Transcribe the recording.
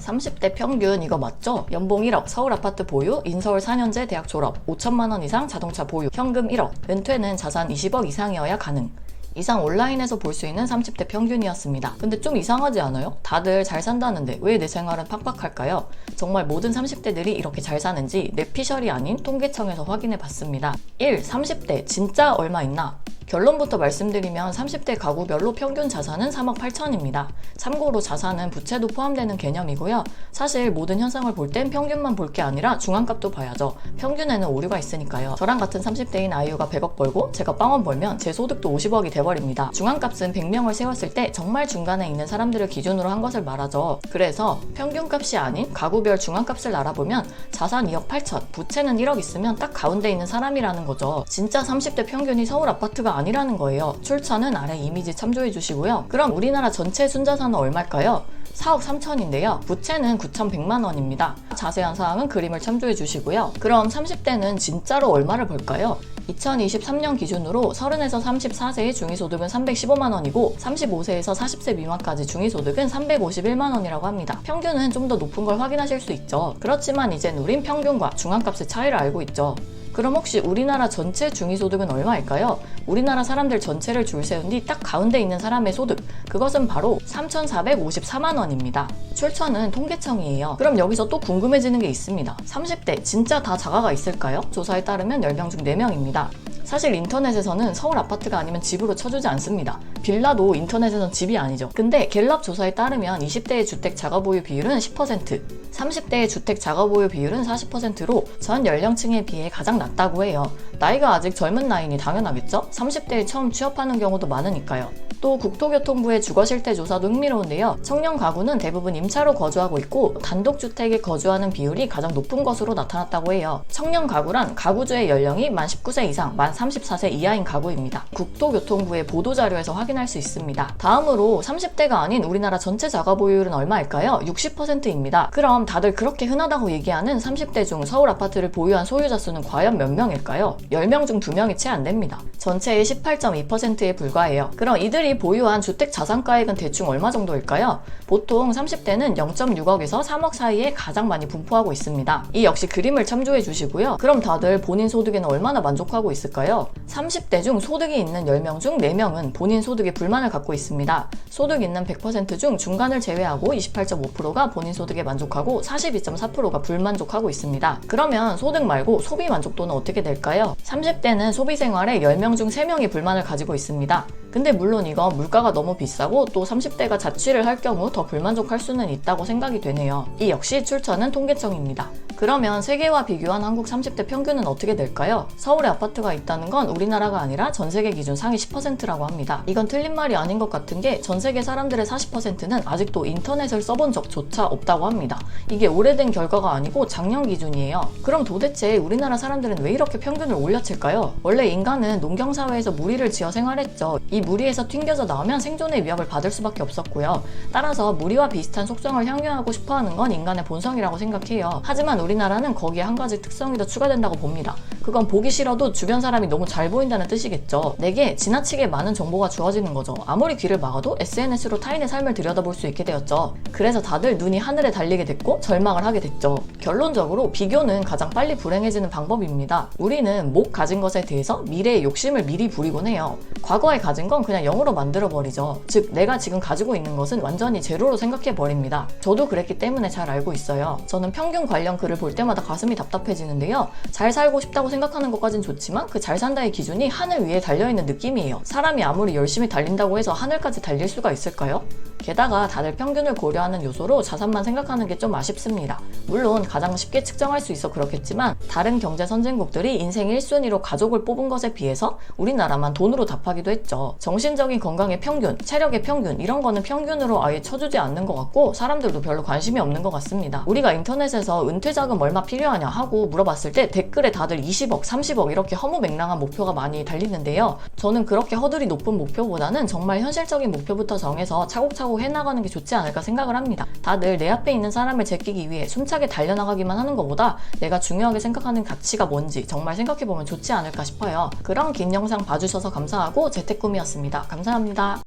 30대 평균 이거 맞죠? 연봉 1억, 서울 아파트 보유, 인서울 4년제 대학 졸업, 5천만 원 이상 자동차 보유, 현금 1억, 은퇴는 자산 20억 이상이어야 가능. 이상 온라인에서 볼 수 있는 30대 평균이었습니다. 근데 좀 이상하지 않아요? 다들 잘 산다는데 왜 내 생활은 팍팍할까요? 정말 모든 30대들이 이렇게 잘 사는지 뇌피셜이 아닌 통계청에서 확인해 봤습니다. 1. 30대 진짜 얼마 있나? 결론부터 말씀드리면 30대 가구별로 평균 자산은 3억 8천입니다. 참고로 자산은 부채도 포함되는 개념이고요. 사실 모든 현상을 볼 땐 평균만 볼 게 아니라 중앙값도 봐야죠. 평균에는 오류가 있으니까요. 저랑 같은 30대인 아이유가 100억 벌고 제가 빵원 벌면 제 소득도 50억이 돼버립니다. 중앙값은 100명을 세웠을 때 정말 중간에 있는 사람들을 기준으로 한 것을 말하죠. 그래서 평균값이 아닌 가구별 중앙값을 알아보면 자산 2억 8천, 부채는 1억 있으면 딱 가운데 있는 사람이라는 거죠. 진짜 30대 평균이 서울 아파트가 아니라는 거예요. 출처는 아래 이미지 참조해 주시고요. 그럼 우리나라 전체 순자산은 얼마일까요? 4억 3천인데요. 부채는 9,100만 원입니다. 자세한 사항은 그림을 참조해 주시고요. 그럼 30대는 진짜로 얼마를 벌까요? 2023년 기준으로 30에서 34세의 중위소득은 315만 원이고 35세에서 40세 미만까지 중위소득은 351만 원이라고 합니다. 평균은 좀 더 높은 걸 확인하실 수 있죠. 그렇지만 이젠 우린 평균과 중앙값의 차이를 알고 있죠. 그럼 혹시 우리나라 전체 중위소득은 얼마일까요? 우리나라 사람들 전체를 줄 세운 뒤 딱 가운데 있는 사람의 소득, 그것은 바로 3,454만 원입니다. 출처는 통계청이에요. 그럼 여기서 또 궁금해지는 게 있습니다. 30대 진짜 다 자가가 있을까요? 조사에 따르면 10명 중 4명입니다. 사실 인터넷에서는 서울 아파트가 아니면 집으로 쳐주지 않습니다. 빌라도 인터넷에선 집이 아니죠. 근데 갤럽 조사에 따르면 20대의 주택 자가 보유 비율은 10%, 30대의 주택 자가 보유 비율은 40%로 전 연령층에 비해 가장 낮다고 해요. 나이가 아직 젊은 나이니 당연하겠죠? 30대에 처음 취업하는 경우도 많으니까요. 또 국토교통부의 주거실태 조사도 흥미로운데요. 청년 가구는 대부분 임차로 거주하고 있고 단독주택에 거주하는 비율이 가장 높은 것으로 나타났다고 해요. 청년 가구란 가구주의 연령이 만 19세 이상, 만 34세 이하인 가구입니다. 국토교통부의 보도자료에서 확인할 수 있습니다. 다음으로 30대가 아닌 우리나라 전체 자가 보유율은 얼마일까요? 60%입니다. 그럼 다들 그렇게 흔하다고 얘기하는 30대 중 서울 아파트를 보유한 소유자 수는 과연 몇 명일까요? 10명 중 2명이 채 안 됩니다. 전체의 18.2%에 불과해요. 그럼 이들이 보유한 주택 자산가액은 대충 얼마 정도일까요? 보통 30대는 0.6억에서 3억 사이에 가장 많이 분포하고 있습니다. 이 역시 그림을 참조해 주시고요. 그럼 다들 본인 소득에는 얼마나 만족하고 있을까요? 30대 중 소득이 있는 10명 중 4명은 본인 소득에 불만을 갖고 있습니다. 소득 있는 100% 중 중간을 제외하고 28.5%가 본인 소득에 만족하고 42.4%가 불만족하고 있습니다. 그러면 소득 말고 소비 만족도는 어떻게 될까요? 30대는 소비 생활에 10명 중 3명이 불만을 가지고 있습니다. 근데 물론 이건 물가가 너무 비싸고 또 30대가 자취를 할 경우 더 불만족할 수는 있다고 생각이 되네요. 이 역시 출처는 통계청입니다. 그러면 세계와 비교한 한국 30대 평균은 어떻게 될까요? 서울에 아파트가 있다는 건 우리나라가 아니라 전 세계 기준 상위 10%라고 합니다. 이건 틀린 말이 아닌 것 같은 게 전 세계 사람들의 40%는 아직도 인터넷을 써본 적조차 없다고 합니다. 이게 오래된 결과가 아니고 작년 기준이에요. 그럼 도대체 우리나라 사람들은 왜 이렇게 평균을 올려칠까요? 원래 인간은 농경사회에서 무리를 지어 생활했죠. 이 무리에서 튕겨져 나오면 생존의 위협을 받을 수밖에 없었고요. 따라서 무리와 비슷한 속성을 향유하고 싶어하는 건 인간의 본성이라고 생각해요. 하지만 우리나라는 거기에 한 가지 특성이 더 추가된다고 봅니다. 그건 보기 싫어도 주변 사람이 너무 잘 보인다는 뜻이겠죠. 내게 지나치게 많은 정보가 주어지는 거죠. 아무리 귀를 막아도 SNS로 타인의 삶을 들여다볼 수 있게 되었죠. 그래서 다들 눈이 하늘에 달리게 됐고 절망을 하게 됐죠. 결론적으로 비교는 가장 빨리 불행해지는 방법입니다. 우리는 못 가진 것에 대해서 미래의 욕심을 미리 부리곤 해요. 과거에 가진 건 그냥 0으로 만들어버리죠. 즉 내가 지금 가지고 있는 것은 완전히 제로로 생각해버립니다. 저도 그랬기 때문에 잘 알고 있어요. 저는 평균 관련 글을 볼 때마다 가슴이 답답해지는데요. 잘 살고 싶다고 생각하는 것까진 좋지만 그 잘 산다의 기준이 하늘 위에 달려있는 느낌이에요. 사람이 아무리 열심히 달린다고 해서 하늘까지 달릴 수가 있을까요? 게다가 다들 평균을 고려하는 요소로 자산만 생각하는 게 좀 아쉽습니다. 물론 가장 쉽게 측정할 수 있어 그렇겠지만 다른 경제 선진국들이 인생 1순위로 가족을 뽑은 것에 비해서 우리나라만 돈으로 답하기도 했죠. 정신적인 건강의 평균, 체력의 평균 이런 거는 평균으로 아예 쳐주지 않는 것 같고 사람들도 별로 관심이 없는 것 같습니다. 우리가 인터넷에서 은퇴자금 얼마 필요하냐 하고 물어봤을 때 댓글에 다들 20억, 30억 이렇게 허무맹랑한 목표가 많이 달리는데요. 저는 그렇게 허들이 높은 목표보다는 정말 현실적인 목표부터 정해서 차곡차곡 해나가는 게 좋지 않을까 생각을 합니다. 다들 내 앞에 있는 사람을 제끼기 위해 숨차게 달려나가기만 하는 것보다 내가 중요하게 생각하는 가치가 뭔지 정말 생각해보면 좋지 않을까 싶어요. 그럼 긴 영상 봐주셔서 감사하고 재택꿈이었습니다. 감사합니다.